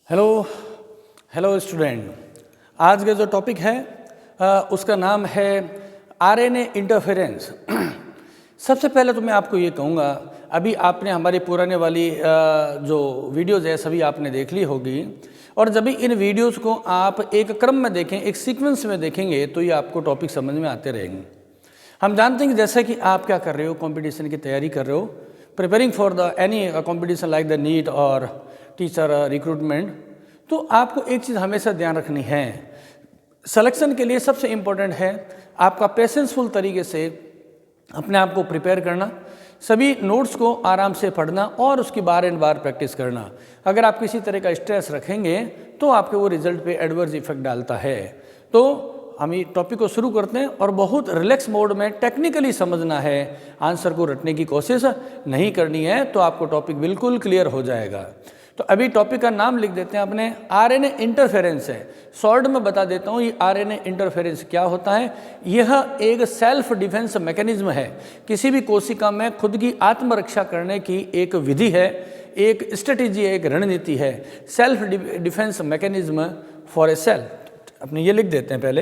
Hello hello student. आज का जो टॉपिक है उसका नाम है आरएनए इंटरफेरेंस। सबसे पहले तो मैं आपको ये कहूँगा, अभी आपने हमारी पुराने वाली जो वीडियोज़ है सभी आपने देख ली होगी, और जब भी इन वीडियोज़ को आप एक क्रम में देखें, एक सीक्वेंस में देखेंगे तो ये आपको टॉपिक समझ में आते रहेंगे। हम जानते हैं कि जैसे कि आप क्या कर रहे हो, कंपटीशन की तैयारी कर रहे हो, preparing for the any competition like the NEET और टीचर रिक्रूटमेंट, तो आपको एक चीज़ हमेशा ध्यान रखनी है। सिलेक्शन के लिए सबसे इम्पोर्टेंट है आपका पेशेंसफुल तरीके से अपने आप को प्रिपेयर करना, सभी नोट्स को आराम से पढ़ना और उसकी बार एंड बार प्रैक्टिस करना। अगर आप किसी तरह का स्ट्रेस रखेंगे तो आपके वो रिजल्ट पे एडवर्स इफेक्ट डालता है। तो हम ये टॉपिक को शुरू करते हैं और बहुत रिलैक्स मोड में टेक्निकली समझना है, आंसर को रटने की कोशिश नहीं करनी है, तो आपको टॉपिक बिल्कुल क्लियर हो जाएगा। तो अभी टॉपिक का नाम लिख देते हैं अपने, आरएनए इंटरफेरेंस है। शॉर्ट में बता देता हूँ ये आरएनए इंटरफेरेंस क्या होता है। यह एक सेल्फ डिफेंस मैकेनिज्म है, किसी भी कोशिका में खुद की आत्मरक्षा करने की एक विधि है, एक स्ट्रेटेजी है, एक रणनीति है। Self defence mechanism for a cell, अपने ये लिख देते हैं पहले,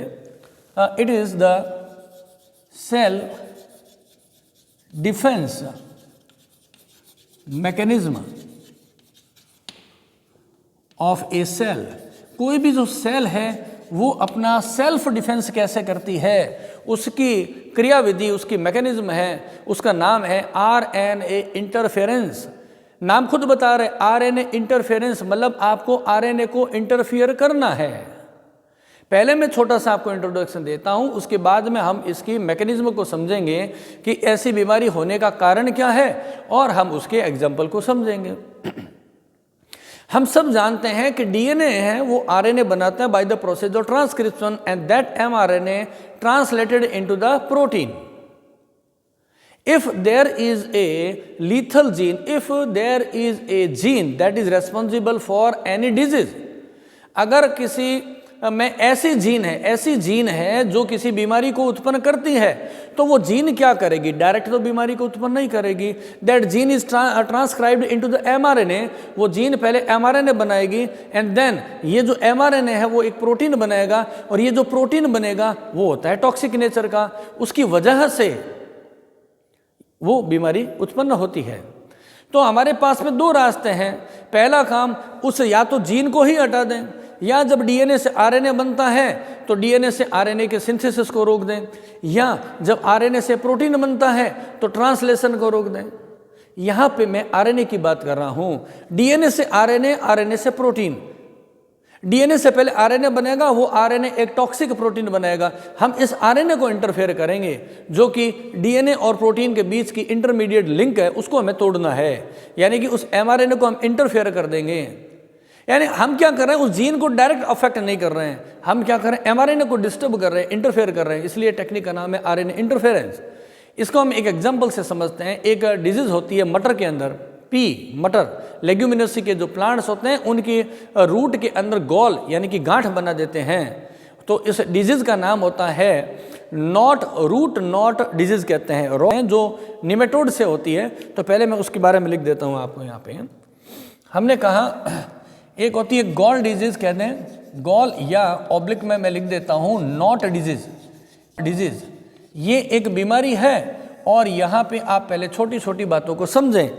it is the self defence mechanism of a cell. कोई भी जो सेल है वो अपना सेल्फ डिफेंस कैसे करती है, उसकी क्रियाविधि, उसकी मैकेनिज्म है, उसका नाम है आरएनए इंटरफेरेंस। नाम खुद बता रहे, आरएनए इंटरफेरेंस मतलब आपको आरएनए को इंटरफियर करना है। पहले मैं छोटा सा आपको इंट्रोडक्शन देता हूं, उसके बाद में हम इसकी मैकेनिज्म को समझेंगे कि ऐसी बीमारी होने का कारण क्या है और हम उसके एग्जाम्पल को समझेंगे। हम सब जानते हैं कि डीएनए है वो आरएनए बनाता है bye the process of transcription, and that mRNA translated into the protein. If there is a lethal gene, if there is a gene that is responsible for any disease, अगर किसी में ऐसी gene है जो किसी बीमारी को उत्पन्न करती है, तो वो जीन क्या करेगी? डायरेक्ट तो बीमारी को उत्पन्न नहीं करेगी। That gene is transcribed into the mRNA, वो जीन पहले एमआरएनए बनाएगी, एंड देन ये जो एमआरएनए है वो एक प्रोटीन बनाएगा, और ये जो प्रोटीन बनेगा वो होता है टॉक्सिक नेचर का, उसकी वजह से वो बीमारी उत्पन्न होती है। तो हमारे पास में दो रास्ते हैं। पहला काम, उस या तो जीन को ही हटा दें, या जब डीएनए से आरएनए बनता है तो डीएनए से आरएनए के सिंथेसिस को रोक दें, या जब आरएनए से प्रोटीन बनता है तो ट्रांसलेशन को रोक दें। यहाँ पे मैं आरएनए की बात कर रहा हूँ। डीएनए से आरएनए, आरएनए से प्रोटीन। डीएनए से पहले आरएनए बनेगा, वो आरएनए एक टॉक्सिक प्रोटीन बनाएगा। हम इस आरएनए को इंटरफेयर करेंगे, जो कि डीएनए और प्रोटीन के बीच की इंटरमीडिएट लिंक है, उसको हमें तोड़ना है। यानी कि उस एमआरएनए को हम इंटरफेयर कर देंगे। यानी हम क्या कर रहे हैं, उस जीन को डायरेक्ट अफेक्ट नहीं कर रहे हैं, हम क्या कर रहे हैं, एमआरएनए को डिस्टर्ब कर रहे हैं, इंटरफेयर कर रहे हैं। इसलिए टेक्निक का नाम है आरएनए इंटरफेरेंस। इसको हम एक एग्जांपल से समझते हैं। एक डिजीज होती है मटर के अंदर, पी मटर, लेग्यूमिनेसी के जो प्लांट्स होते हैं उनकी रूट के अंदर गॉल यानी कि गांठ बना देते हैं। तो इस डिजीज का नाम होता है नॉट रूट नॉट डिजीज कहते हैं, जो निमेटोड से होती है। तो पहले मैं उसके बारे में लिख देता हूँ आपको। यहाँ पे हमने कहा एक होती है गॉल डिजीज कहते हैं, गॉल, या ऑब्लिक में मैं लिख देता हूँ नॉट डिजीज। ये एक बीमारी है, और यहाँ पे आप पहले छोटी छोटी बातों को समझें।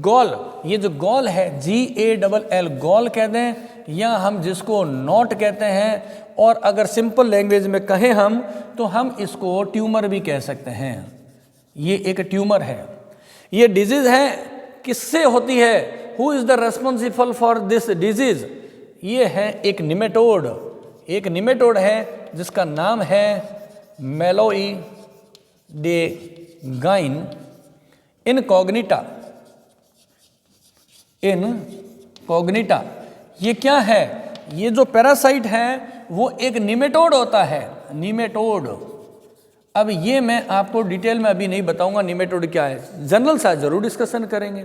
गॉल, ये जो गॉल है GALL गॉल कहते हैं, या हम जिसको नॉट कहते हैं, और अगर सिंपल लैंग्वेज में कहें हम तो हम इसको ट्यूमर भी कह सकते हैं। ये एक ट्यूमर है। ये डिजीज है, किससे होती है? Who is the responsible for this disease? ये है एक निमेटोड। एक निमेटोड है जिसका नाम है मेलोइडेगाइन इनकॉग्निटा। ये क्या है? ये जो पैरासाइट है वो एक निमेटोड होता है, निमेटोड। अब ये मैं आपको डिटेल में अभी नहीं बताऊंगा निमेटोड क्या है, जनरल सा जरूर डिस्कशन करेंगे।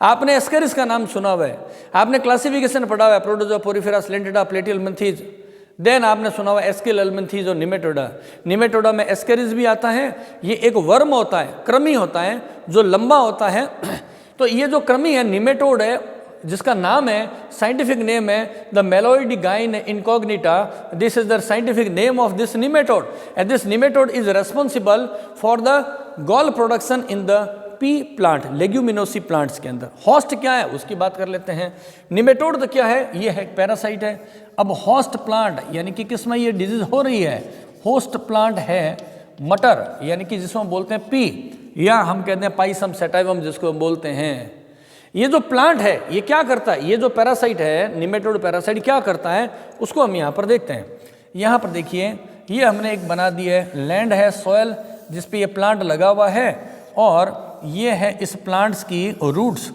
आपने एस्केरिस का नाम सुना हुआ है, आपने क्लासिफिकेशन पढ़ा हुआ है, प्रोटोजोआ, पोरिफेरा, स्लेंटिडा, प्लेटिहेल्मिन्थीज। देन आपने सुना हुआ एस्केलेल्मिन्थीज और निमेटोडा। निमेटोडा में एस्केरिस भी आता है। ये एक वर्म होता है, कृमि होता है जो लंबा होता है। तो ये जो कृमि है, निमेटोड है, जिसका नाम है, साइंटिफिक नेम है the Meloidogyne incognita. This is the scientific name of this nematode and this nematode is responsible for the gall production in the pea plant, leguminosae plants के अंदर। होस्ट क्या है उसकी बात कर लेते हैं। निमेटोड तो क्या है, ये है पैरासाइट है। अब होस्ट प्लांट यानी कि किसमें ये डिजीज हो रही है, होस्ट प्लांट है मटर, यानी कि जिसको हम बोलते हैं पी, या हम कहते हैं पाइसम सेटाइवम जिसको हम बोलते हैं। ये जो प्लांट है ये क्या करता है, ये जो पैरासाइट है निमेटोड पैरासाइट क्या करता है उसको हम यहाँ पर देखते हैं। यहाँ पर देखिए ये हमने एक बना दी है, लैंड है, सॉयल जिस पे ये प्लांट लगा हुआ है, और ये है इस प्लांट्स की रूट्स,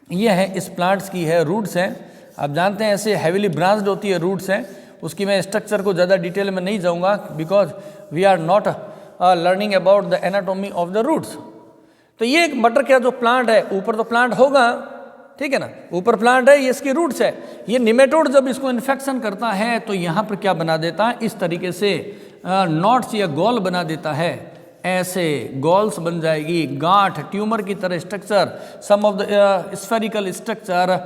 ये है इस प्लांट्स की है रूट्स हैं। आप जानते हैं ऐसे हैवीली ब्रांच्ड होती है रूट्स हैं, उसकी मैं स्ट्रक्चर को ज़्यादा डिटेल में नहीं जाऊँगा because we are not learning about the anatomy of the roots. तो ये एक मटर का जो प्लांट है, ऊपर तो प्लांट होगा, ठीक है ना, ऊपर प्लांट है, ये इसकी रूट्स है। ये निमेटोड जब इसको इन्फेक्शन करता है तो यहाँ पर क्या बना देता है, इस तरीके से नॉट्स या गॉल बना देता है, ऐसे गॉल्स बन जाएगी, गांठ, ट्यूमर की तरह structure. Some of the spherical structure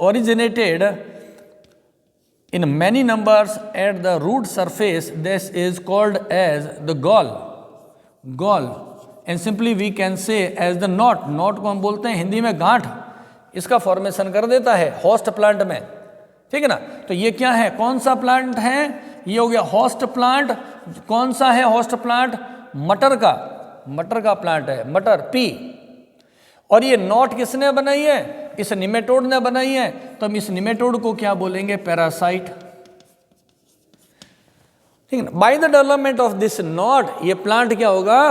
originated in many numbers at the root surface. This is called as the gall and simply we can say as the knot को हम बोलते हैं हिंदी में गांठ, इसका फॉर्मेशन कर देता है होस्ट प्लांट में, ठीक है ना। तो ये क्या है, कौन सा प्लांट है, ये हो गया होस्ट प्लांट। कौन सा है होस्ट प्लांट, मटर का प्लांट है, मटर पी। और ये नॉट किसने बनाई है, इस निमेटोड ने बनाई है। तो हम इस निमेटोड को क्या बोलेंगे, पैरासाइट, ठीक है ना। By the development of this not ये प्लांट क्या होगा,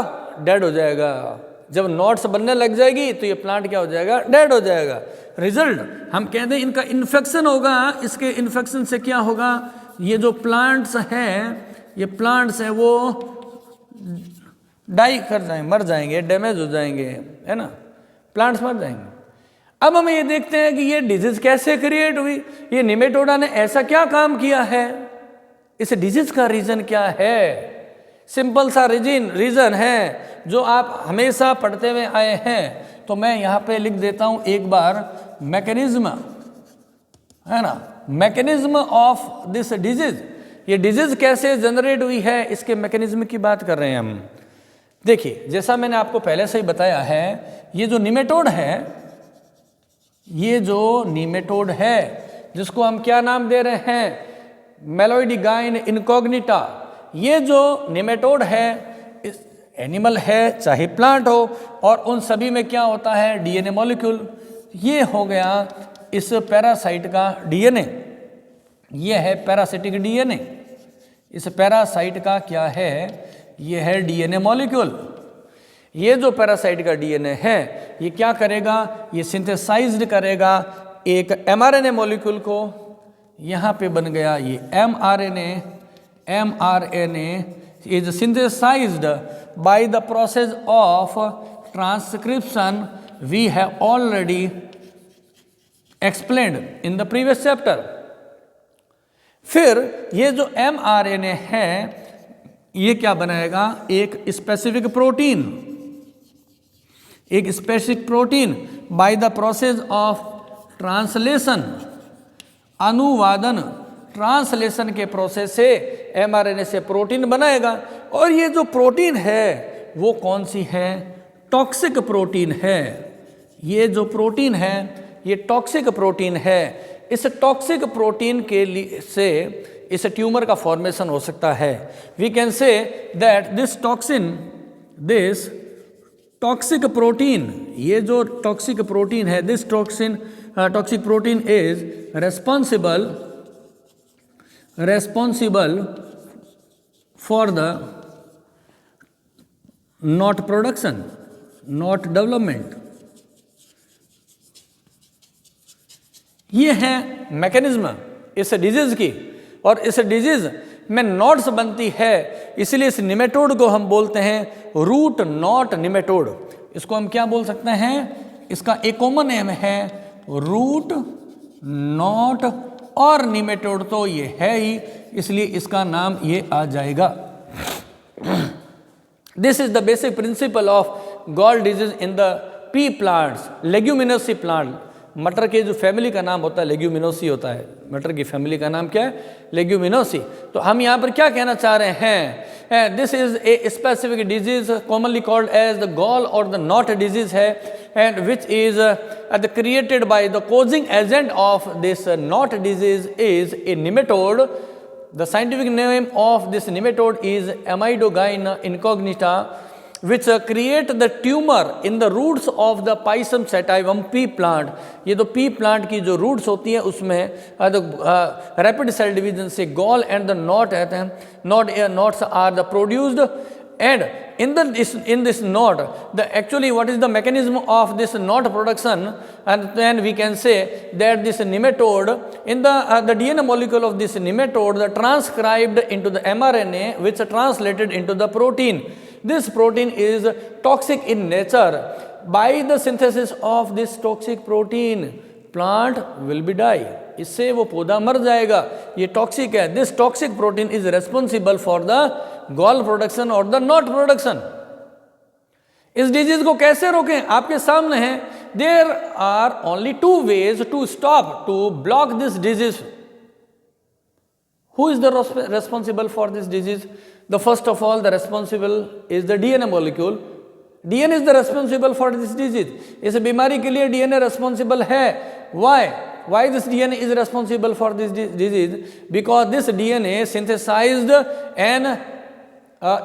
डेड हो जाएगा। जब नॉट्स बनने लग जाएगी तो ये प्लांट क्या हो जाएगा, डेड हो जाएगा। रिजल्ट हम कहते हैं इनका इन्फेक्शन होगा। इसके इन्फेक्शन से क्या होगा, ये जो प्लांट्स हैं, ये प्लांट्स हैं वो डाई कर जाएंगे, मर जाएंगे, डैमेज हो जाएंगे, है ना, प्लांट्स मर जाएंगे। अब हम ये देखते हैं कि ये डिजीज कैसे क्रिएट हुई, ये निमेटोडा ने ऐसा क्या काम किया है, इस डिजीज का रीजन क्या है। सिंपल सा रीजन है जो आप हमेशा पढ़ते हुए आए हैं। तो मैं यहाँ पे लिख देता हूँ एक बार, मैकेनिज्म, है ना, मैकेनिज्म ऑफ दिस डिजीज। ये डिजीज कैसे जनरेट हुई है, इसके मैकेनिज्म की बात कर रहे हैं हम। देखिए जैसा मैंने आपको पहले से ही बताया है, ये जो निमेटोड है, ये जो निमेटोड है जिसको हम क्या नाम दे रहे हैं, मेलोइडीगाइन इनकॉग्निटा। ये जो निमेटोड है, इस एनिमल है चाहे प्लांट हो, और उन सभी में क्या होता है, डीएनए मॉलिक्यूल। ये हो गया इस पैरासाइट का डीएनए, ये है पैरासिटिक डीएनए। इस पैरासाइट का क्या है, ये है डीएनए मॉलिक्यूल। ये जो पैरासाइट का डीएनए है ये क्या करेगा, ये सिंथेसाइज्ड करेगा एक एमआरएनए मॉलिक्यूल को। यहाँ पे बन गया ये mRNA. MRNA is synthesised by the process of transcription we have already explained in the previous chapter. फिर ये जो एमआरएनए है ये क्या बनाएगा, एक स्पेसिफिक प्रोटीन, एक specific protein by the process of translation, अनुवादन, ट्रांसलेशन के प्रोसेस से एमआरएनए से प्रोटीन बनाएगा। और ये जो प्रोटीन है वो कौन सी है, टॉक्सिक प्रोटीन है। ये जो प्रोटीन है ये टॉक्सिक प्रोटीन है। इस टॉक्सिक प्रोटीन के लिए से इस ट्यूमर का फॉर्मेशन हो सकता है। We can say that this toxic protein, ये जो टॉक्सिक प्रोटीन है, this toxic protein is responsible for the knot production, knot development। ये है मैकेनिज्म इस डिजीज की, और इस डिजीज में नॉट्स बनती है, इसलिए इस निमेटोड को हम बोलते हैं रूट नॉट निमेटोड। इसको हम क्या बोल सकते हैं, इसका एक कॉमन नेम है रूट नॉट, और निमेटोड तो ये है ही, इसलिए इसका नाम ये आ जाएगा। This is the basic principle of gall disease in the pea plants, leguminosae plant. मटर के जो फैमिली का नाम होता है लेग्यूमिनोसी होता है, मटर की फैमिली का नाम क्या है, लेग्यूमिनोसी। तो हम यहाँ पर क्या कहना चाह रहे हैं, this is a specific disease commonly called as the gall और द नॉट डिजीज है, and which is created by the causing agent of this knot disease is a nematode. The scientific name of this nematode is Amidogyne incognita, which create the tumor in the roots of the Pisum sativum pea plant। ये तो pea plant की जो roots होती है उसमें rapid cell division से gall and the knot रहते हैं, knots are the produced, and in this knot, actually what is the mechanism of this knot production, and then we can say that this nematode, in the DNA molecule of this nematode, the transcribed into the mRNA, which translated into the protein. This protein is toxic in nature. By the synthesis of this toxic protein, plant will be die. इससे वो पौधा मर जाएगा, ये toxic है। This toxic protein is responsible for the gall production और the knot production. इस disease को कैसे रोकें, आपके सामने है। There are only 2 ways to stop, to block this disease. Who is the responsible for this disease? The first of all, the responsible is the DNA molecule. DNA is the responsible for this disease. इस बीमारी के लिए DNA responsible है। Why this DNA is responsible for this disease? Because this DNA synthesized an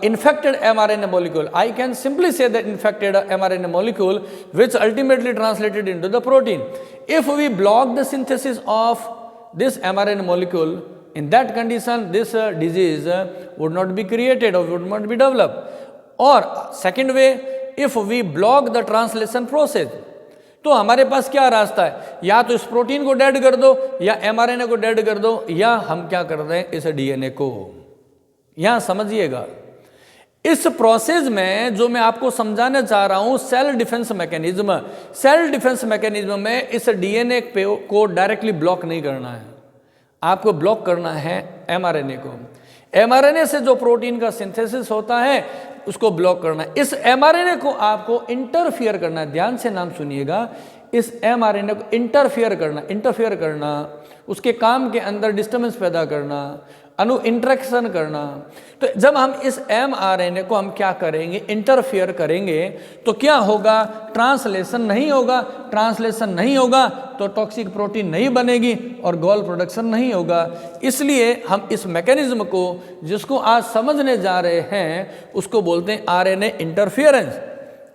infected mRNA molecule. I can simply say that infected mRNA molecule, which ultimately translated into the protein. If we block the synthesis of this mRNA molecule, in that condition, this disease would not be created or would not be developed. Or second way, if we block the translation process, तो हमारे पास क्या रास्ता है, या तो इस protein को dead कर दो, या एमआरएनए को डेड कर दो, या हम क्या कर रहे हैं, इस डीएनए को। यहां समझिएगा, इस प्रोसेस में जो मैं आपको समझाना चाह रहा हूं, cell defence mechanism, cell defence mechanism में इस डीएनए को डायरेक्टली ब्लॉक नहीं करना है, आपको ब्लॉक करना है एमआरएनए को। एमआरएनए से जो प्रोटीन का सिंथेसिस होता है उसको ब्लॉक करना है। इस एमआरएनए को आपको इंटरफियर करना है, ध्यान से नाम सुनिएगा, इस एमआरएनए को इंटरफियर करना, उसके काम के अंदर डिस्टर्बेंस पैदा करना, अनु इंटरेक्शन करना। तो जब हम इस एमआरएनए को हम क्या करेंगे, इंटरफियर करेंगे, तो क्या होगा, ट्रांसलेशन नहीं होगा। ट्रांसलेशन नहीं होगा तो टॉक्सिक प्रोटीन नहीं बनेगी और गॉल प्रोडक्शन नहीं होगा। इसलिए हम इस मैकेनिज्म को, जिसको आज समझने जा रहे हैं, उसको बोलते हैं आरएनए इंटरफियरेंस।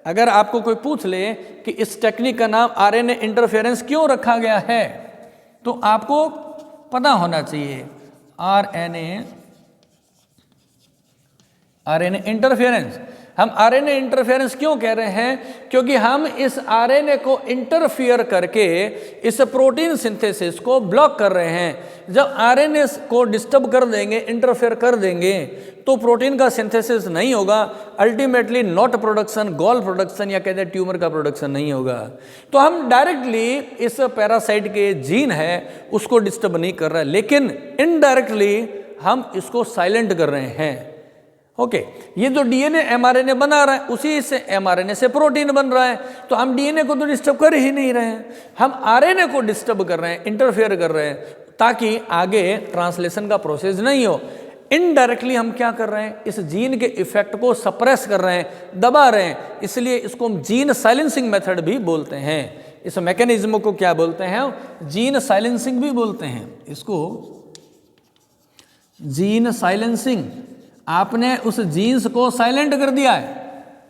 अगर आपको कोई पूछ ले कि इस टेक्निक का नाम आरएनए इंटरफेरेंस क्यों रखा गया है, तो आपको पता होना चाहिए आरएनए इंटरफेरेंस। हम आरएनए इंटरफेरेंस क्यों कह रहे हैं, क्योंकि हम इस आरएनए को इंटरफियर करके इस प्रोटीन सिंथेसिस को ब्लॉक कर रहे हैं। जब आरएनए को डिस्टर्ब कर देंगे, इंटरफेयर कर देंगे, तो प्रोटीन का सिंथेसिस नहीं होगा, ultimately knot production, gall production या कहते हैं ट्यूमर का प्रोडक्शन नहीं होगा। तो हम डायरेक्टली इस पैरासाइट के जीन है उसको डिस्टर्ब नहीं कर रहे, लेकिन इनडायरेक्टली हम इसको साइलेंट कर रहे हैं। ओके, ये जो डीएनए एमआरएनए बना रहा है, उसी से एमआरएनए से प्रोटीन बन रहा है, तो हम डीएनए को तो डिस्टर्ब कर ही नहीं रहे हैं, हम आरएनए को डिस्टर्ब कर रहे हैं, इंटरफेयर कर रहे हैं, ताकि आगे ट्रांसलेशन का प्रोसेस नहीं हो। इनडायरेक्टली हम क्या कर रहे हैं, इस जीन के इफेक्ट को सप्रेस कर रहे हैं, दबा रहे हैं। इसलिए इसको हम जीन साइलेंसिंग मेथड भी बोलते हैं। इस मैकेनिज्म को क्या बोलते हैं, जीन साइलेंसिंग भी बोलते हैं। इसको जीन साइलेंसिंग, आपने उस जीन्स को साइलेंट कर दिया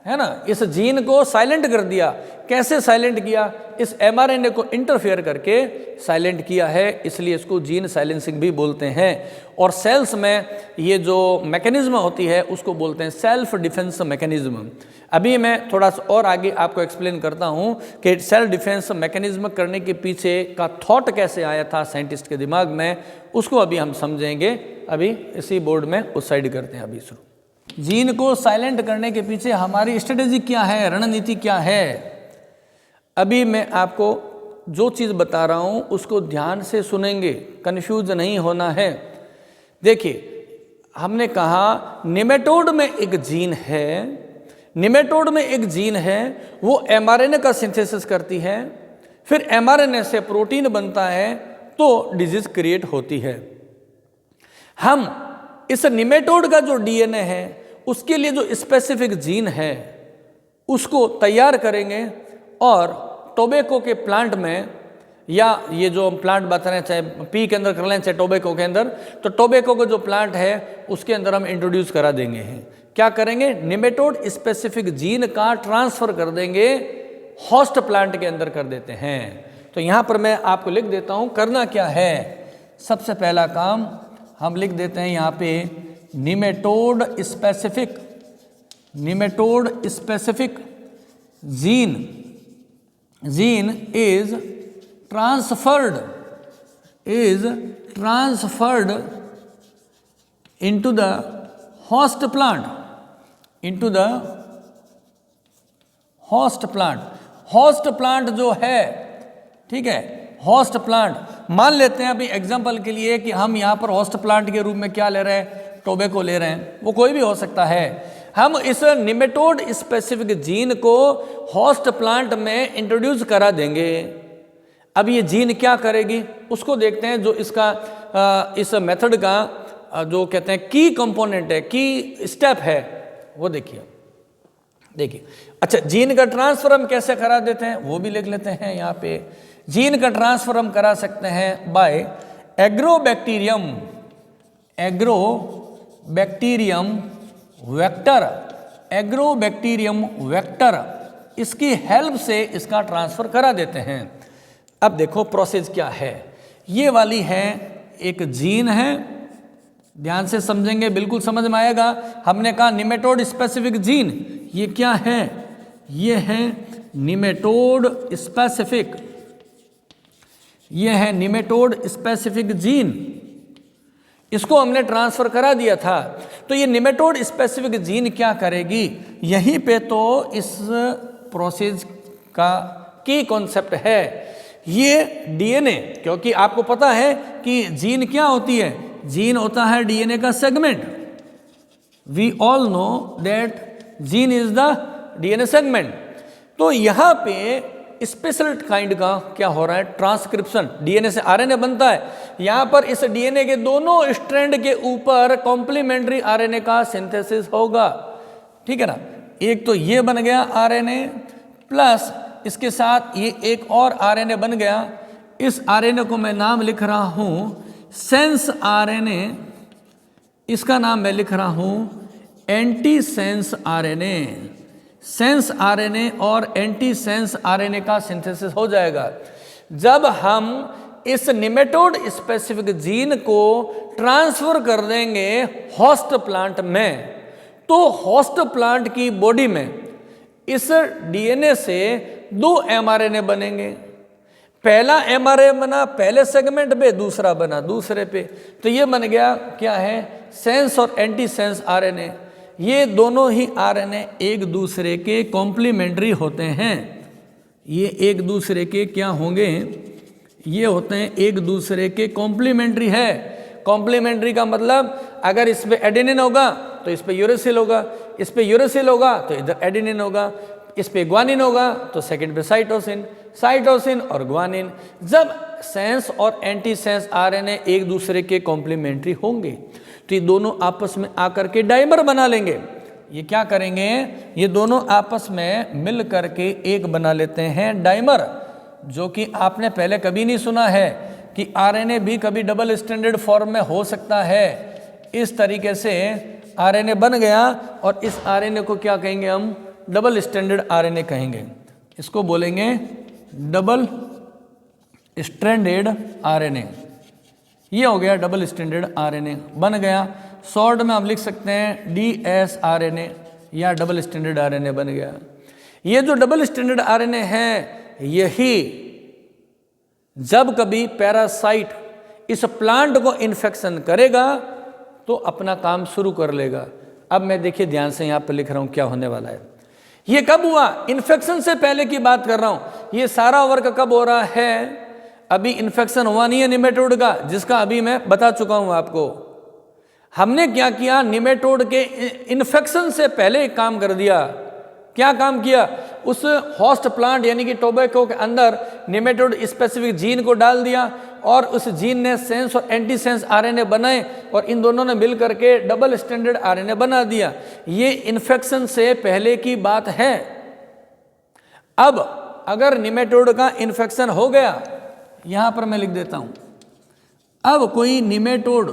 है ना, इस जीन को साइलेंट कर दिया। कैसे साइलेंट किया, इस एमआरएनए को इंटरफेयर करके साइलेंट किया है, इसलिए इसको जीन साइलेंसिंग भी बोलते हैं। और सेल्स में ये जो मैकेनिज्म होती है उसको बोलते हैं सेल्फ डिफेंस मैकेनिज्म। अभी मैं थोड़ा सा और आगे आपको एक्सप्लेन करता हूँ कि सेल्फ डिफेंस मैकेनिज्म करने के पीछे का थॉट कैसे आया था साइंटिस्ट के दिमाग में, उसको अभी हम समझेंगे। अभी इसी बोर्ड में उस साइड करते हैं अभी शुरू। जीन को साइलेंट करने के पीछे हमारी स्ट्रेटेजी क्या है, रणनीति क्या है, अभी मैं आपको जो चीज़ बता रहा हूँ उसको ध्यान से सुनेंगे, कंफ्यूज नहीं होना है। देखिए, हमने कहा नेमेटोड में एक जीन है, नेमेटोड में एक जीन है, वो एमआरएनए का सिंथेसिस करती है, फिर mRNA से प्रोटीन बनता है तो डिजीज क्रिएट होती है। हम इस निमेटोड का जो डीएनए है उसके लिए जो स्पेसिफिक जीन है उसको तैयार करेंगे और टोबैको के प्लांट में, या ये जो हम प्लांट बता रहे हैं चाहे पी के अंदर कर लें चाहे टोबैको के अंदर, तो टोबैको का जो प्लांट है उसके अंदर हम इंट्रोड्यूस करा देंगे हैं। क्या करेंगे, निमेटोड स्पेसिफिक जीन का ट्रांसफर कर देंगे, होस्ट प्लांट के अंदर कर देते हैं। तो यहाँ पर मैं आपको लिख देता हूँ करना क्या है। सबसे पहला काम हम लिख देते हैं यहाँ पे nematode specific gene is transferred into the host plant, host plant जो है, ठीक है, होस्ट प्लांट मान लेते हैं अभी एग्जांपल के लिए कि हम यहाँ पर होस्ट प्लांट के रूप में क्या ले रहे हैं, टोबैको ले रहे हैं, वो कोई भी हो सकता है। हम इस निमेटोड स्पेसिफिक जीन को होस्ट प्लांट में इंट्रोड्यूस करा देंगे। अब ये जीन क्या करेगी उसको देखते हैं। जो इसका इस मेथड का जो कहते हैं की कंपोनेंट है, की स्टेप है, वो देखिए। अच्छा, जीन का ट्रांसफर हम कैसे करा देते हैं वो भी लिख लेते हैं यहाँ पे। जीन का ट्रांसफर हम करा सकते हैं बाय एग्रोबैक्टीरियम वेक्टर, इसकी हेल्प से इसका ट्रांसफर करा देते हैं। अब देखो प्रोसेस क्या है। ये वाली है एक जीन है, ध्यान से समझेंगे बिल्कुल समझ में आएगा। हमने कहा निमेटोड स्पेसिफिक जीन, ये क्या है, ये है निमेटोड स्पेसिफिक जीन। इसको हमने ट्रांसफर करा दिया था। तो ये निमेटोड स्पेसिफिक जीन क्या करेगी, यहीं पे तो इस प्रोसेस का की कॉन्सेप्ट है। ये डीएनए, क्योंकि आपको पता है कि जीन क्या होती है, जीन होता है डीएनए का segment. We all know that gene is the DNA segment. तो यहाँ पे स्पेशल काइंड का क्या हो रहा है, ट्रांसक्रिप्शन। डीएनए से आरएनए बनता है, यहाँ पर इस डीएनए के दोनों स्ट्रैंड के ऊपर कॉम्प्लीमेंट्री आरएनए का सिंथेसिस होगा, ठीक है ना। एक तो ये बन गया आरएनए, प्लस इसके साथ ये एक और आरएनए बन गया। इस आरएनए को मैं नाम लिख रहा हूँ सेंस आरएनए, इसका नाम मैं लिख रहा हूँ anti sense RNA. Sense RNA और एंटी सेंस आरएनए का सिंथेसिस हो जाएगा जब हम इस निमेटोड स्पेसिफिक जीन को ट्रांसफर कर देंगे होस्ट प्लांट में। तो होस्ट प्लांट की बॉडी में इस डीएनए से 2 एमआरएनए बनेंगे। पहला एमआरएनए बना पहले सेगमेंट पे, दूसरा बना दूसरे पे। तो ये बन गया क्या है, सेंस और एंटी सेंस आरएनए। ये दोनों ही आरएनए एक दूसरे के कॉम्प्लीमेंट्री होते हैं। ये एक दूसरे के क्या होंगे, ये होते हैं एक दूसरे के कॉम्प्लीमेंट्री है। कॉम्प्लीमेंट्री का मतलब अगर इस पे एडेनिन होगा तो इस पे यूरेसिल होगा, इस पे यूरेसिल होगा तो इधर एडेनिन होगा, इस पे ग्वानिन होगा तो सेकंड पे साइटोसिन और ग्वानिन। जब सेंस और एंटी सेंस आरएनए एक दूसरे के कॉम्प्लीमेंट्री होंगे तो ये दोनों आपस में आकर के डाइमर बना लेंगे। ये क्या करेंगे, ये दोनों आपस में मिल करके एक बना लेते हैं डाइमर, जो कि आपने पहले कभी नहीं सुना है कि आरएनए भी कभी डबल स्टैंडर्ड फॉर्म में हो सकता है। इस तरीके से आरएनए बन गया और इस आरएनए को क्या कहेंगे हम, डबल स्टैंडर्ड आरएनए कहेंगे। इसको बोलेंगे डबल स्ट्रैंडेड आरएनए। ये हो गया डबल स्टैंडर्ड आरएनए बन गया। शॉर्ट में हम लिख सकते हैं डीएस आरएनए या डबल स्टैंडर्ड आरएनए बन गया। ये जो डबल स्टैंडर्ड आरएनए है, यही जब कभी पैरासाइट इस प्लांट को इन्फेक्शन करेगा तो अपना काम शुरू कर लेगा। अब मैं देखिए ध्यान से यहाँ पर लिख रहा हूँ क्या होने वाला है। ये कब हुआ, इन्फेक्शन से पहले की बात कर रहा हूँ। ये सारा वर्क कब हो रहा है, अभी इन्फेक्शन हुआ नहीं है निमेटोड का, जिसका अभी मैं बता चुका हूँ आपको। हमने क्या किया, निमेटोड के इन्फेक्शन से पहले एक काम कर दिया। क्या काम किया? उस होस्ट प्लांट यानी कि टोबैको के अंदर निमेटोड स्पेसिफिक जीन को डाल दिया और उस जीन ने सेंस और एंटी सेंस आरएनए बनाए और इन दोनों ने मिल करके डबल स्टैंडर्ड आरएनए बना दिया। ये इन्फेक्शन से पहले की बात है। अब अगर निमेटोड का इन्फेक्शन हो गया, यहां पर मैं लिख देता हूं, अब कोई निमेटोड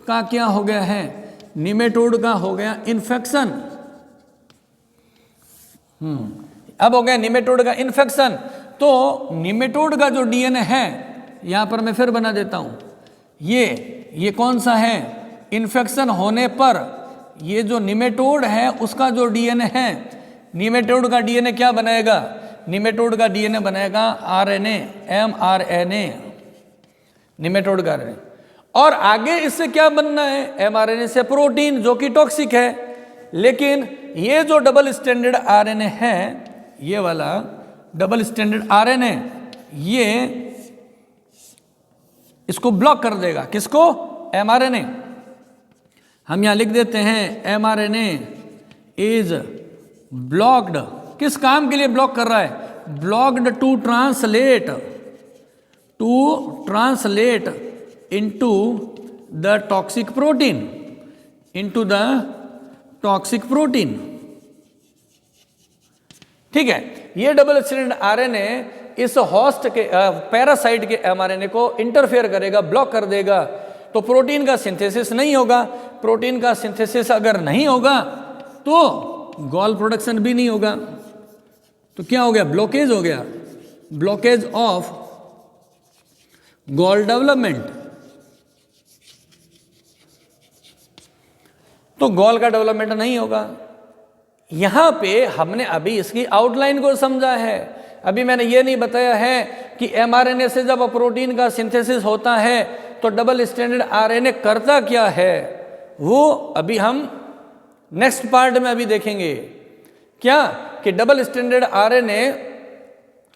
का क्या हो गया है? निमेटोड का हो गया इन्फेक्शन। अब हो गया निमेटोड का इन्फेक्शन, तो निमेटोड का जो डीएनए है, यहां पर मैं फिर बना देता हूं, ये कौन सा है? इन्फेक्शन होने पर ये जो निमेटोड है उसका जो डीएनए है, निमेटोड का डीएनए क्या बनाएगा? निमेटोड का डीएनए बनाएगा आरएनए, एमआरएनए, निमेटोड का आरएनए। और आगे इससे क्या बनना है? एमआरएनए से प्रोटीन, जो कि टॉक्सिक है। लेकिन ये जो डबल स्टैंडर्ड आरएनए है, ये वाला डबल स्टैंडर्ड आरएनए, ये इसको ब्लॉक कर देगा। किसको? एमआरएनए। हम यहां लिख देते हैं एमआरएनए इज ब्लॉक्ड। किस काम के लिए ब्लॉक कर रहा है? Blocked to translate into the toxic protein, ठीक है। ये डबल स्टैंडर्ड आरएनए इस होस्ट के पैरासाइट के एमआरएनए को इंटरफेयर करेगा, ब्लॉक कर देगा, तो प्रोटीन का सिंथेसिस नहीं होगा। प्रोटीन का सिंथेसिस अगर नहीं होगा तो गॉल प्रोडक्शन भी नहीं होगा। तो क्या हो गया? ब्लॉकेज हो गया, ब्लॉकेज ऑफ गॉल डेवलपमेंट। तो गॉल का डेवलपमेंट नहीं होगा। यहां पे हमने अभी इसकी आउटलाइन को समझा है। अभी मैंने ये नहीं बताया है कि एमआरएनए से जब प्रोटीन का सिंथेसिस होता है तो डबल स्टैंडर्ड आरएनए करता क्या है, वो अभी हम नेक्स्ट पार्ट में अभी देखेंगे। क्या कि डबल स्टैंडर्ड आरएनए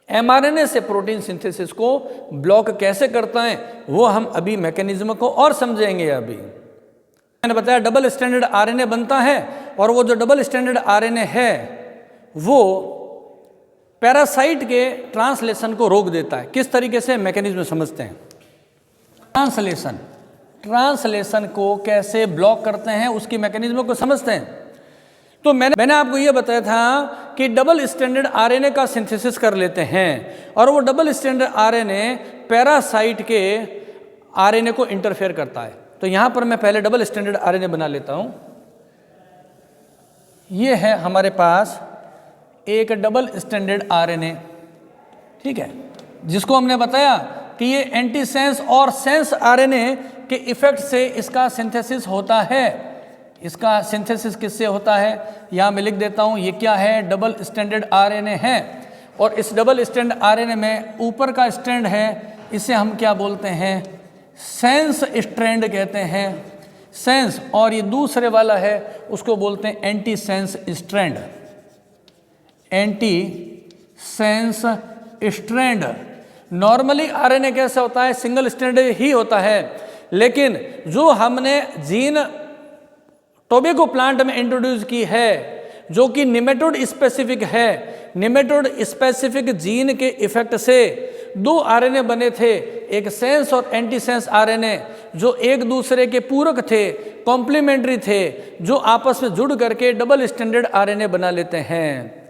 एमआरएनए से प्रोटीन सिंथेसिस को ब्लॉक कैसे करता है, वो हम अभी मैकेनिज्म को और समझेंगे। अभी मैंने बताया डबल स्टैंडर्ड आरएनए बनता है और वो जो डबल स्टैंडर्ड आरएनए है वो पैरासाइट के ट्रांसलेशन को रोक देता है। किस तरीके से? मैकेनिज्म समझते हैं। ट्रांसलेशन को कैसे ब्लॉक करते हैं, उसकी मैकेनिज्म को समझते हैं। तो मैंने आपको यह बताया था कि डबल स्टैंडर्ड आरएनए का सिंथेसिस कर लेते हैं और वो डबल स्टैंडर्ड आरएनए पैरासाइट के आरएनए को इंटरफेयर करता है। तो यहां पर मैं पहले डबल स्टैंडर्ड आरएनए बना लेता हूं। ये है हमारे पास एक डबल स्टैंडर्ड आरएनए, ठीक है, जिसको हमने बताया कि ये एंटी सेंस और सेंस आरएनए के इफेक्ट से इसका सिंथेसिस होता है। इसका सिंथेसिस किससे होता है? यहां मैं लिख देता हूं, ये क्या है? डबल स्टैंडर्ड आरएनए है। और इस डबल स्टैंडर्ड आरएनए में ऊपर का स्ट्रैंड है, इसे हम क्या बोलते हैं? सेंस स्ट्रैंड कहते हैं, सेंस। और ये दूसरे वाला है, उसको बोलते हैं anti sense strand, anti sense strand. Normally RNA कैसा होता है? सिंगल स्ट्रैंड ही होता है। लेकिन जो हमने जीन टोबैको प्लांट में इंट्रोड्यूस की है, जो कि निमेटोड स्पेसिफिक है, निमेटोड स्पेसिफिक जीन के इफेक्ट से दो आरएनए बने थे, एक सेंस और एंटी सेंस आरएनए, जो एक दूसरे के पूरक थे, कॉम्प्लीमेंट्री थे, जो आपस में जुड़ करके डबल स्टैंडर्ड आरएनए बना लेते हैं।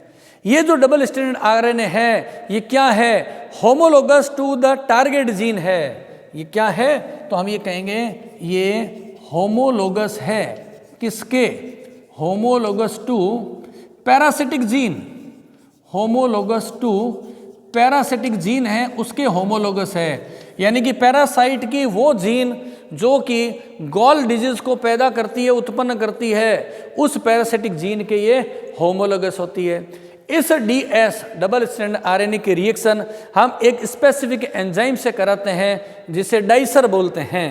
ये जो डबल स्टैंडर्ड आरएनए है, ये क्या है? Homologous to the target gene है। ये क्या है? तो हम ये कहेंगे ये होमोलोगस है। किसके? Homologous to parasitic gene. Homologous to parasitic gene है, उसके होमोलोगस है। यानी कि पैरासाइट की वो जीन जो कि गॉल डिजीज को पैदा करती है, उत्पन्न करती है, उस पैरासिटिक जीन के ये होमोलोगस होती है। इस डीएस डबल स्टैंडर्ड आरएनए की रिएक्शन हम एक स्पेसिफिक एंजाइम से कराते हैं, जिसे डाइसर बोलते हैं।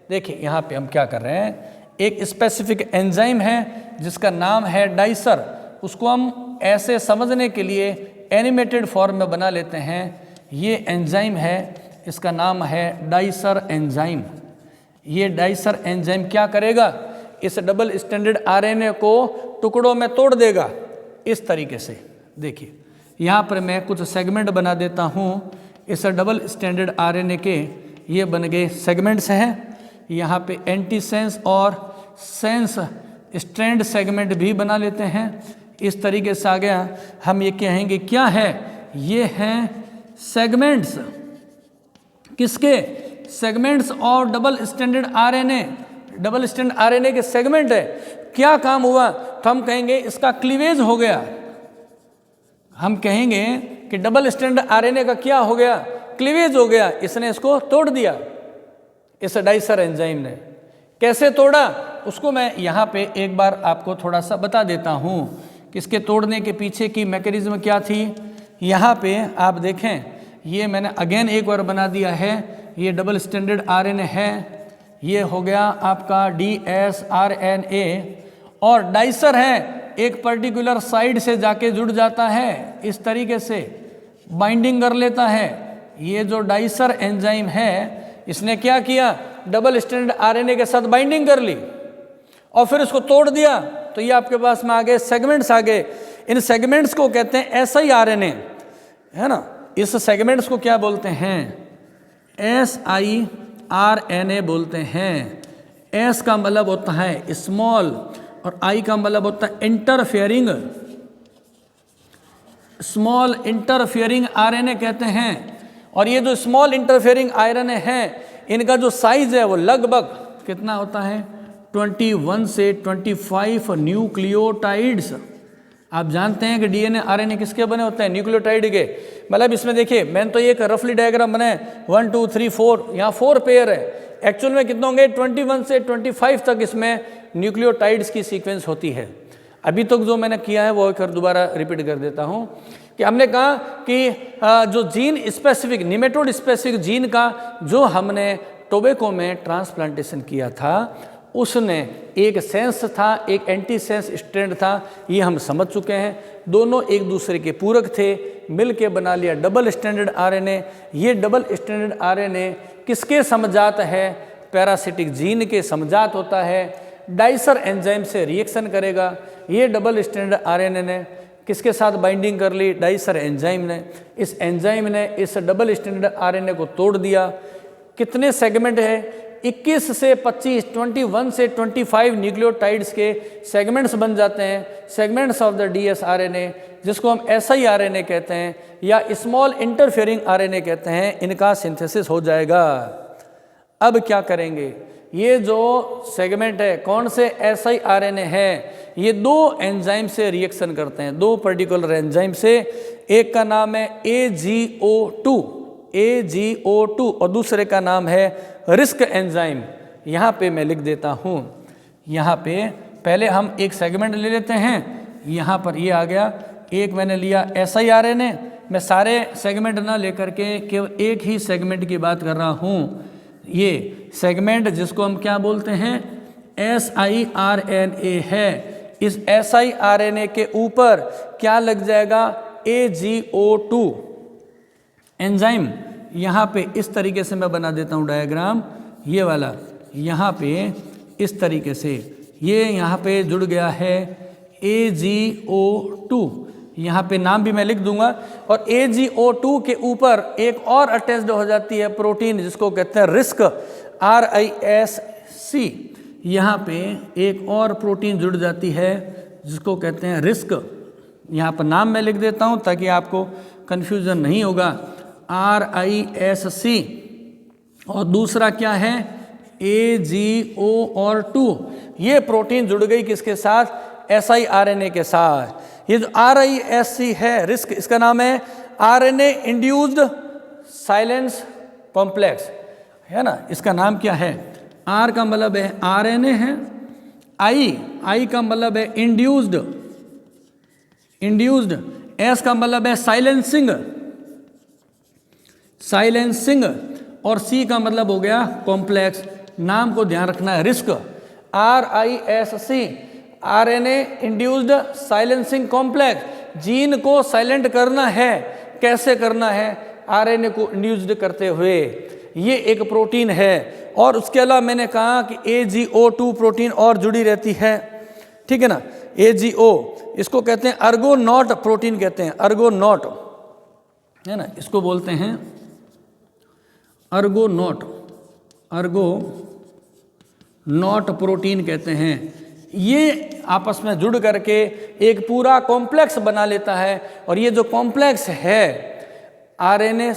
देखिए यहाँ पे हम क्या कर रहे हैं, एक स्पेसिफिक एंजाइम है जिसका नाम है डाइसर। उसको हम ऐसे समझने के लिए एनिमेटेड फॉर्म में बना लेते हैं। ये एंजाइम है, इसका नाम है डाइसर एंजाइम। ये डाइसर एंजाइम क्या करेगा? इस डबल स्टैंडर्ड आरएनए को टुकड़ों में तोड़ देगा, इस तरीके से देखिए, यहाँ पर मैं कुछ सेगमेंट बना देता हूँ। इस डबल स्टैंडर्ड आरएनए के ये बन गए सेगमेंट्स हैं। यहाँ पे एंटीसेंस और सेंस स्ट्रैंड सेगमेंट भी बना लेते हैं। इस तरीके से आ गया। हम ये कहेंगे क्या है, ये हैं सेगमेंट्स। किसके? सेगमेंट्स और double standard RNA. Double standard RNA के सेगमेंट है। क्या काम हुआ? तो हम कहेंगे इसका क्लीवेज हो गया। हम कहेंगे कि डबल स्टैंडर्ड आरएनए का क्या हो गया? क्लीवेज हो गया। इसने इसको तोड़ दिया, इस डाइसर एंजाइम ने। कैसे तोड़ा उसको मैं यहाँ पे एक बार आपको थोड़ा सा बता देता हूँ कि इसके तोड़ने के पीछे की मैकेनिज्म क्या थी। यहाँ पे आप देखें, ये मैंने अगेन एक बार बना दिया है। ये डबल स्टैंडर्ड आरएनए है, ये हो गया आपका DsRNA, और डाइसर है एक पर्टिकुलर साइड से जाके जुड़ जाता है, इस तरीके से बाइंडिंग कर लेता है। ये जो डाइसर एंजाइम है इसने क्या किया? डबल स्टैंडर्ड आरएनए के साथ बाइंडिंग कर ली और फिर इसको तोड़ दिया। तो ये आपके पास में आ गए सेगमेंट्स आ गए। इन सेगमेंट्स को कहते हैं siRNA, है ना। इस सेगमेंट्स को क्या बोलते हैं? siRNA बोलते हैं। S का मतलब होता है स्मॉल और I का मतलब होता है इंटरफेयरिंग। स्मॉल इंटरफेयरिंग आरएनए कहते हैं। और ये जो स्मॉल इंटरफेयरिंग आरएनए है, इनका जो साइज है वो लगभग कितना होता है? 21 से 25 न्यूक्लियोटाइड्स। आप जानते हैं कि डीएनए आरएनए किसके बने होते हैं? न्यूक्लियोटाइड के। मतलब इसमें देखिए, मैंने तो ये एक रफली डायग्राम बनाया, 1 2 3 4, यहाँ 4 पेयर है। एक्चुअल में कितने होंगे? 21 से 25 तक इसमें न्यूक्लियोटाइड्स की सीक्वेंस होती है। अभी तक जो मैंने किया है वो एक दोबारा रिपीट कर देता हूँ कि हमने कहा कि जो gene specific, nematode specific gene का जो हमने टोबैको में ट्रांसप्लांटेशन किया था, उसने एक सेंस था, एक एंटी सेंस स्ट्रैंड था, ये हम समझ चुके हैं। दोनों एक दूसरे के पूरक थे, मिल के बना लिया डबल स्टैंडर्ड आरएनए। ये डबल स्टैंडर्ड आरएनए किसके समजात है? पैरासिटिक जीन के समजात होता है। डाइसर एंजाइम से रिएक्शन करेगा। ये डबल स्टैंडर्ड आरएनए ने किसके साथ बाइंडिंग कर ली? डाइसर एंजाइम ने। इस एंजाइम ने इस डबल स्टैंडर्ड आरएनए को तोड़ दिया। कितने सेगमेंट है? 21 से 25, 21 से 25 न्यूक्लियोटाइड्स के सेगमेंट्स बन जाते हैं। सेगमेंट्स ऑफ द DsRNA, जिसको हम siRNA कहते हैं या स्मॉल इंटरफेयरिंग आरएनए कहते हैं, इनका सिंथेसिस हो जाएगा। अब क्या करेंगे? ये जो सेगमेंट है, कौन से siRNA है, ये दो एंजाइम से रिएक्शन करते हैं, दो पर्टिकुलर एंजाइम से। एक का नाम है AGO2 और दूसरे का नाम है रिस्क एंजाइम। यहाँ पे मैं लिख देता हूँ। यहाँ पे पहले हम एक सेगमेंट ले लेते हैं। यहाँ पर ये आ गया, एक मैंने लिया siRNA। मैं सारे सेगमेंट ना लेकर के केवल एक ही सेगमेंट की बात कर रहा हूँ। ये सेगमेंट जिसको हम क्या बोलते हैं? siRNA है। इस siRNA के ऊपर क्या लग जाएगा? AGO2 enzyme. यहाँ पे इस तरीके से मैं बना देता हूँ डायग्राम, ये वाला। यहाँ पे इस तरीके से ये यहाँ पे जुड़ गया है AGO2। यहाँ पे नाम भी मैं लिख दूंगा। और AGO2 के ऊपर एक और अटैच्ड हो जाती है प्रोटीन, जिसको कहते हैं रिस्क, RISC। यहाँ पे एक और प्रोटीन जुड़ जाती है जिसको कहते हैं रिस्क। यहाँ पर नाम मैं लिख देता हूँ ताकि आपको कन्फ्यूज़न नहीं होगा, RISC। और दूसरा क्या है? AGO2। ये प्रोटीन जुड़ गई किसके साथ? siRNA के साथ। ये जो RISC है, रिस्क, इसका नाम है RNA इंड्यूस्ड साइलेंस कॉम्प्लेक्स, है ना। इसका नाम क्या है? R का मतलब है RNA है, I का मतलब है इंड्यूस्ड, S का मतलब है साइलेंसिंग, और C का मतलब हो गया कॉम्प्लेक्स। नाम को ध्यान रखना है, risk, RISC, RNA induced silencing complex. Gene को साइलेंट करना है। कैसे करना है? RNA को इंड्यूस्ड करते हुए। ये एक प्रोटीन है। और उसके अलावा मैंने कहा कि AGO2 प्रोटीन और जुड़ी रहती है। ठीक है ना, AGO, इसको कहते हैं अर्गोनॉट प्रोटीन कहते हैं, अर्गोनॉट है ना, इसको बोलते हैं अर्गोनॉट, अर्गोनॉट प्रोटीन कहते हैं। ये आपस में जुड़ करके एक पूरा कॉम्प्लेक्स बना लेता है, और ये जो कॉम्प्लेक्स है आरएनए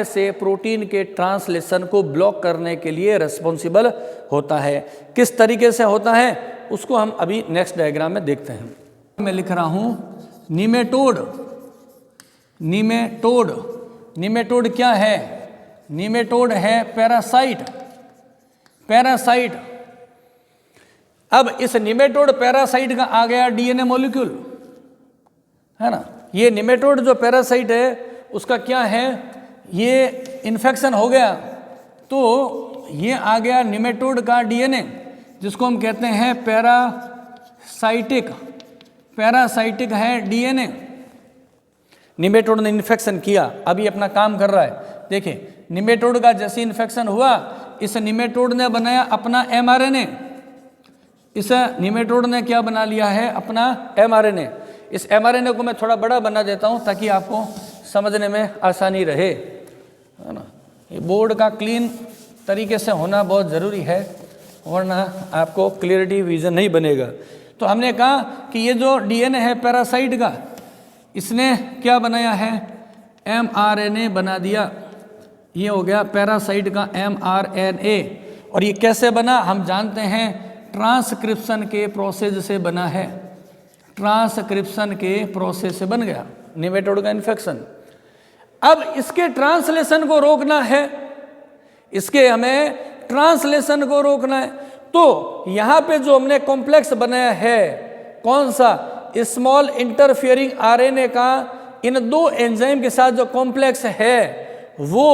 से प्रोटीन के ट्रांसलेशन को ब्लॉक करने के लिए रिस्पॉन्सिबल होता है। किस तरीके से होता है उसको हम अभी नेक्स्ट डायग्राम में देखते हैं। मैं लिख रहा हूं निमेटोड। निमेटोड, निमेटोड क्या है? निमेटोड है पैरासाइट। पैरासाइट, अब इस निमेटोड पैरासाइट का आ गया डीएनए मॉलिक्यूल, है ना। ये निमेटोड जो पैरासाइट है उसका क्या है, ये इन्फेक्शन हो गया तो ये आ गया निमेटोड का डीएनए, जिसको हम कहते हैं पैरासाइटिक। पैरासाइटिक है डीएनए। निमेटोड ने इन्फेक्शन किया, अभी अपना काम कर रहा है। देखिए निमेटोड का जैसे इन्फेक्शन हुआ, इस निमेटोड ने बनाया अपना एमआरएनए। इस निमेटोड ने क्या बना लिया है, अपना एमआरएनए। इस एमआरएनए को मैं थोड़ा बड़ा बना देता हूं ताकि आपको समझने में आसानी रहे, है ना। ये बोर्ड का क्लीन तरीके से होना बहुत ज़रूरी है, वरना आपको क्लियरिटी विजन नहीं बनेगा। तो हमने कहा कि ये जो डीएनए है पैरासाइट का, इसने क्या बनाया है, एमआरएनए बना दिया। ये हो गया पैरासाइट का एमआरएनए। और ये कैसे बना हम जानते हैं, ट्रांसक्रिप्शन के प्रोसेस से बना है। ट्रांसक्रिप्शन के प्रोसेस से बन गया निमेटोड का इन्फेक्शन। अब इसके ट्रांसलेशन को रोकना है, इसके हमें ट्रांसलेशन को रोकना है। तो यहां पे जो हमने कॉम्प्लेक्स बनाया है, कौन सा, स्मॉल इंटरफियरिंग आरएनए का इन दो एंजाइम के साथ जो कॉम्प्लेक्स है वो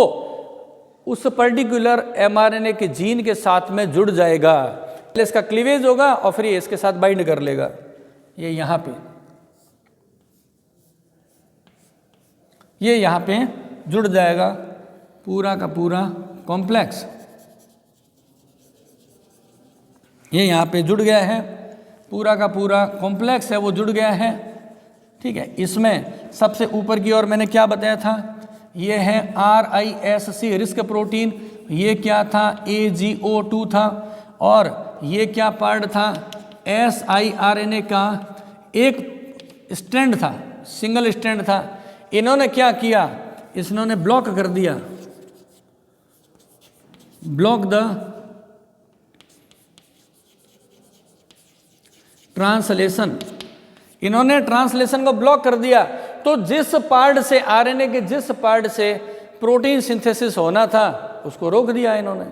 उस पर्टिकुलर एमआरएनए के जीन के साथ में जुड़ जाएगा। पहले इसका क्लीवेज होगा और फिर ये इसके साथ बाइंड कर लेगा। ये यहां पे, ये यहां पे जुड़ जाएगा पूरा का पूरा कॉम्प्लेक्स। ये यहां पे जुड़ गया है, पूरा का पूरा कॉम्प्लेक्स है वो जुड़ गया है, ठीक है। इसमें सबसे ऊपर की ओर मैंने क्या बताया था, ये है RISC रिस्क प्रोटीन, ये क्या था, AGO2 था, और ये क्या पार्ट था, siRNA का एक स्ट्रैंड था, सिंगल स्ट्रैंड था। इन्होंने क्या किया, इन्होंने ब्लॉक कर दिया, ब्लॉक द ट्रांसलेशन। इन्होंने ट्रांसलेशन को ब्लॉक कर दिया। तो जिस पार्ट से आरएनए के जिस पार्ट से प्रोटीन सिंथेसिस होना था उसको रोक दिया, इन्होंने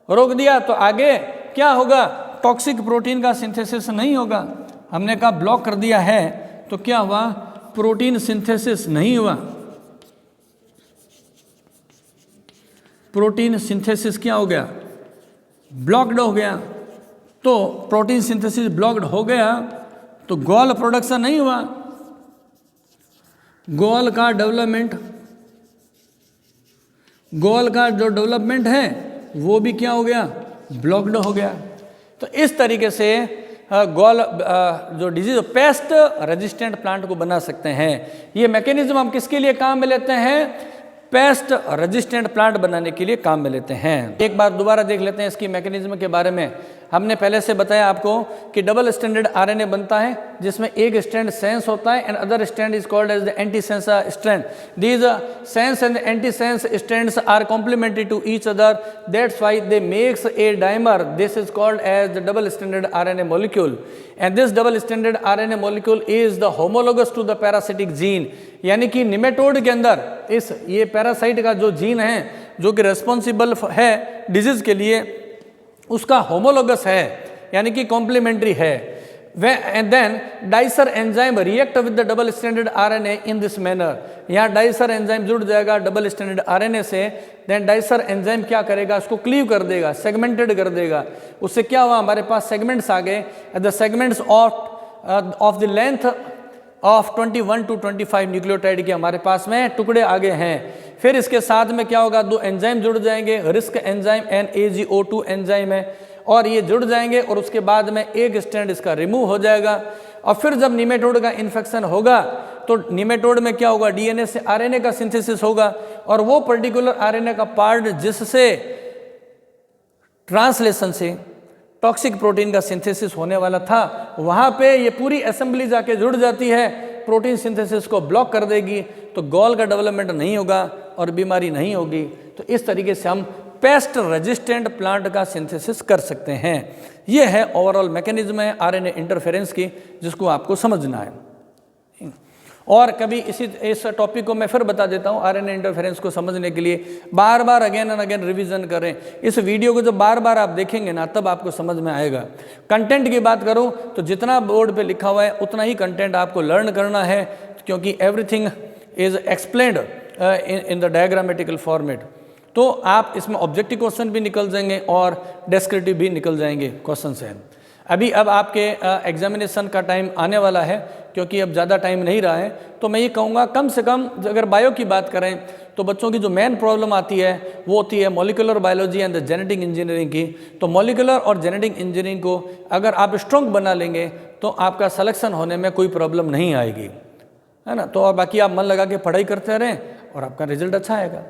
रोक दिया। तो आगे क्या होगा, टॉक्सिक प्रोटीन का सिंथेसिस नहीं होगा। हमने कहा ब्लॉक कर दिया है तो क्या हुआ, प्रोटीन सिंथेसिस नहीं हुआ। प्रोटीन सिंथेसिस क्या हो गया, ब्लॉक्ड हो गया। तो प्रोटीन सिंथेसिस ब्लॉक्ड हो गया तो गोल प्रोडक्शन नहीं हुआ, गोल का डेवलपमेंट, गोल का जो डेवलपमेंट है वो भी क्या हो गया, ब्लॉक्ड हो गया। तो इस तरीके से गोल जो डिजीज पेस्ट रेजिस्टेंट प्लांट को बना सकते हैं। ये मैकेनिज्म हम किसके लिए काम में लेते हैं, पेस्ट रेजिस्टेंट प्लांट बनाने के लिए काम में लेते हैं। एक बार दोबारा देख लेते हैं इसकी मैकेनिज्म के बारे में। हमने पहले से बताया आपको कि डबल स्टैंडर्ड आरएनए बनता है जिसमें एक स्ट्रैंड सेंस होता है and other strand is called as the antisense strand. These sense and antisense strands are complementary to each other, that's why they makes a dimer, this is called as the double standard RNA molecule and this double standard RNA molecule is the homologous to the parasitic gene. यानी कि nematode के अंदर इस ये parasite का जो gene है जो कि रेस्पॉन्सिबल है डिजीज के लिए, उसका होमोलोगस है यानी कि कॉम्प्लीमेंट्री है। And then dicer enzyme react with the double standard RNA in this manner. यहाँ डाइसर एंजाइम जुड़ जाएगा डबल स्टैंडर्ड आरएनए से। देन डाइसर एंजाइम क्या करेगा, उसको क्लीव कर देगा, सेगमेंटेड कर देगा। उससे क्या हुआ, हमारे पास सेगमेंट्स आ गए। The segments of the length of 21 to 25 nucleotide के हमारे पास में टुकड़े आगे हैं। फिर इसके साथ में क्या होगा, दो एंजाइम जुड़ जाएंगे, risk enzyme and AGO2 enzyme है। और ये जुड़ जाएंगे और उसके बाद में एक स्टैंड इसका रिमूव हो जाएगा। और फिर जब निमेटोड का इन्फेक्शन होगा तो निमेटोड में क्या होगा, डीएनए से आरएनए का सिंथेसिस होगा और वो पर्टिकुलर आरएनए का पार्ट जिससे ट्रांसलेशन से टॉक्सिक प्रोटीन का सिंथेसिस होने वाला था, वहाँ पे ये पूरी असेंबली जाके जुड़ जाती है, प्रोटीन सिंथेसिस को ब्लॉक कर देगी, तो गॉल का डेवलपमेंट नहीं होगा और बीमारी नहीं होगी। तो इस तरीके से हम पेस्ट रेजिस्टेंट प्लांट का सिंथेसिस कर सकते हैं। ये है ओवरऑल मैकेनिज्म है आरएनए इंटरफेरेंस की, जिसको आपको समझना है। और कभी इस टॉपिक को मैं फिर बता देता हूँ, आरएनए इंटरफेरेंस को समझने के लिए बार बार अगेन एंड अगेन रिवीजन करें। इस वीडियो को जब बार बार आप देखेंगे ना, तब आपको समझ में आएगा। कंटेंट की बात करूँ तो जितना बोर्ड पे लिखा हुआ है उतना ही कंटेंट आपको लर्न करना है, क्योंकि everything is explained in the diagrammatical format. तो आप इसमें ऑब्जेक्टिव क्वेश्चन भी निकल जाएंगे और डेस्क्रिप्टिव भी निकल जाएंगे क्वेश्चन से। अब आपके एग्जामिनेशन का टाइम आने वाला है, क्योंकि अब ज़्यादा टाइम नहीं रहा है, तो मैं ये कहूँगा कम से कम अगर बायो की बात करें तो बच्चों की जो मेन प्रॉब्लम आती है वो होती है molecular biology and the genetic engineering की। तो मॉलिक्यूलर और जेनेटिक इंजीनियरिंग को अगर आप स्ट्रॉन्ग बना लेंगे तो आपका सिलेक्शन होने में कोई प्रॉब्लम नहीं आएगी, है ना। तो और बाकी आप मन लगा के पढ़ाई करते रहें और आपका रिजल्ट अच्छा आएगा।